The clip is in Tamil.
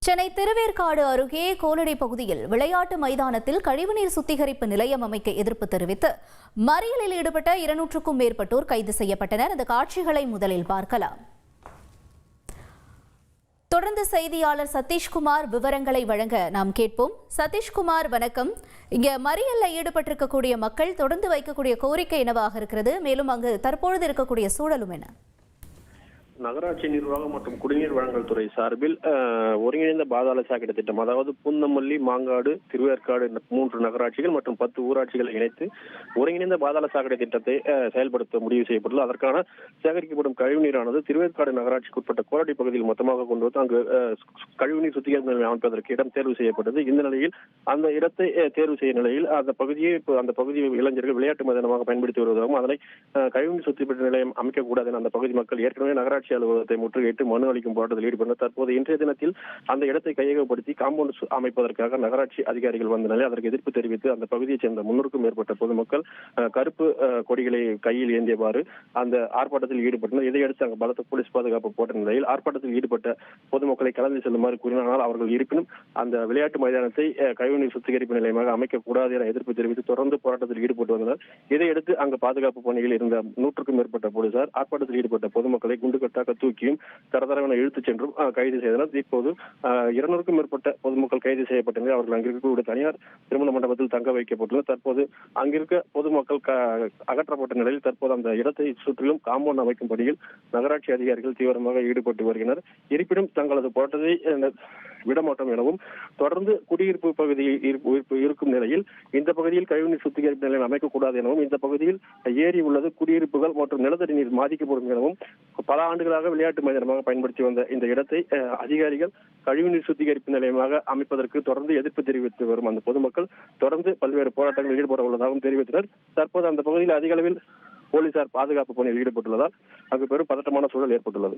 சென்னை திருவேற்காடு அருகே கோலடை பகுதியில் விளையாட்டு மைதானத்தில் கழிவுநீர் சுத்திகரிப்பு நிலையம் அமைக்க எதிர்ப்பு தெரிவித்து மறியலில் ஈடுபட்ட 200க்கும் மேற்பட்டோர் கைது செய்யப்பட்டனர். அந்த காட்சிகளை முதலில் பார்க்கலாம். தொடர்ந்து செய்தியாளர் சதீஷ்குமார் விவரங்களை வழங்க நாம் கேட்போம். சதீஷ்குமார், வணக்கம். இங்க மறியல்ல ஈடுபட்டிருக்கக்கூடிய மக்கள் தொடர்ந்து வைக்கக்கூடிய கோரிக்கை என்னவாக இருக்கிறது? மேலும் அங்கு தற்பொழுது இருக்கக்கூடிய சூழலும் என்ன? நகராட்சி நிர்வாகம் மற்றும் குடிநீர் வழங்கல் துறை சார்பில் ஒருங்கிணைந்த பாதாள சாக்கடை திட்டம், அதாவது பூந்தமல்லி, மாங்காடு, திருவேற்காடு 3 நகராட்சிகள் மற்றும் 10 ஊராட்சிகளை இணைத்து ஒருங்கிணைந்த பாதாள சாக்கடை திட்டத்தை செயல்படுத்த முடிவு செய்யப்பட்டுள்ளது. அதற்கான சேகரிக்கப்படும் கழிவுநீரானது திருவேற்காடு நகராட்சிக்கு உட்பட்ட கோலடி பகுதியில் மொத்தமாக கொண்டு வந்து அங்கு கழிவுநீர் சுத்திகரிப்பு நிலையம் அமைப்பதற்கு இடம் தேர்வு செய்யப்பட்டது. இந்த நிலையில் அந்த இடத்தை தேர்வு செய்யும் நிலையில் அந்த பகுதியை இளைஞர்கள் விளையாட்டு மைதானமாக பயன்படுத்தி வருவதாகவும் அதனை கழிவுநீர் சுத்திகரிப்பு நிலையம் அமைக்கக்கூடாது என அந்த பகுதி மக்கள் ஏற்கனவே நகராட்சி அலுவலகத்தை முற்றுகையிட்டு மனு அளிக்கும் போராட்டத்தில் ஈடுபட்டனர். தற்போது இன்றைய தினத்தில் அந்த இடத்தை கையகப்படுத்தி காம்பவுண்ட் அமைப்பதற்காக நகராட்சி அதிகாரிகள் வந்த நிலையில் அதற்கு எதிர்ப்பு தெரிவித்து அந்த பகுதியைச் சேர்ந்த 300க்கும் மேற்பட்ட பொதுமக்கள் கருப்பு கொடிகளை கையில் ஏந்தியவாறு அந்த ஆர்ப்பாட்டத்தில் ஈடுபட்டனர். இதையடுத்து அங்கு பலத்த போலீஸ் பாதுகாப்பு போட்ட நிலையில் ஆர்ப்பாட்டத்தில் ஈடுபட்ட பொதுமக்களை கலந்து செல்லுமாறு கூறினால் அவர்கள் இருப்பினும் அந்த விளையாட்டு மைதானத்தை கழிவுநீர் சுத்திகரிப்பு நிலையமாக அமைக்கக்கூடாது என எதிர்ப்பு தெரிவித்து தொடர்ந்து போராட்டத்தில் ஈடுபட்டு வந்தனர். இதையடுத்து அங்கு பாதுகாப்பு பணியில் இருந்த 100க்கும் மேற்பட்ட போலீசார் ஆர்ப்பாட்டத்தில் ஈடுபட்ட பொதுமக்களை குண்டுகட்டாக தூக்கியும் தரதரவென இழுத்துச் சென்றும் கைது செய்தனர். இப்போது 200க்கும் மேற்பட்ட பொதுமக்கள் கைது செய்யப்பட்டனர். அவர்கள் அங்கிருக்கக்கூடிய தனியார் திருமண மண்டபத்தில் தங்க வைக்கப்பட்டுள்ளனர். தற்போது அங்கிருக்க பொதுமக்கள் அகற்றப்பட்ட நிலையில் தற்போது அந்த இடத்தை சுற்றிலும் காம்பவுண்ட் அமைக்கும் பணியில் நகராட்சி அதிகாரிகள் தீவிரமாக ஈடுபட்டு வருகின்றனர். இருப்பினும் தங்களது போராட்டத்தை விடமாட்டோம் எனவும் தொடர்ந்து குடியிருப்பு பகுதியில் இருக்கும் நிலையில் இந்த பகுதியில் கழிவுநீர் சுத்திகரிப்பு நிலையம் அமைக்கக்கூடாது எனவும் இந்த பகுதியில் ஏரி உள்ளது, குடியிருப்புகள் மற்றும் நிலத்தடி நீர் பாதிக்கப்படும் எனவும் பல ஆண்டுகளாக விளையாட்டு மைதானமாக பயன்படுத்தி வந்த இந்த இடத்தை அதிகாரிகள் கழிவுநீர் சுத்திகரிப்பு நிலையமாக அமைப்பதற்கு தொடர்ந்து எதிர்ப்பு தெரிவித்து வரும் அந்த பொதுமக்கள் தொடர்ந்து பல்வேறு போராட்டங்களில் ஈடுபட உள்ளதாகவும் தெரிவித்தனர். தற்போது அந்த பகுதியில் அதிக அளவில் போலீசார் பாதுகாப்பு பணியில் ஈடுபட்டுள்ளதால் அங்கு பெரும் பதட்டமான சூழல் ஏற்பட்டுள்ளது.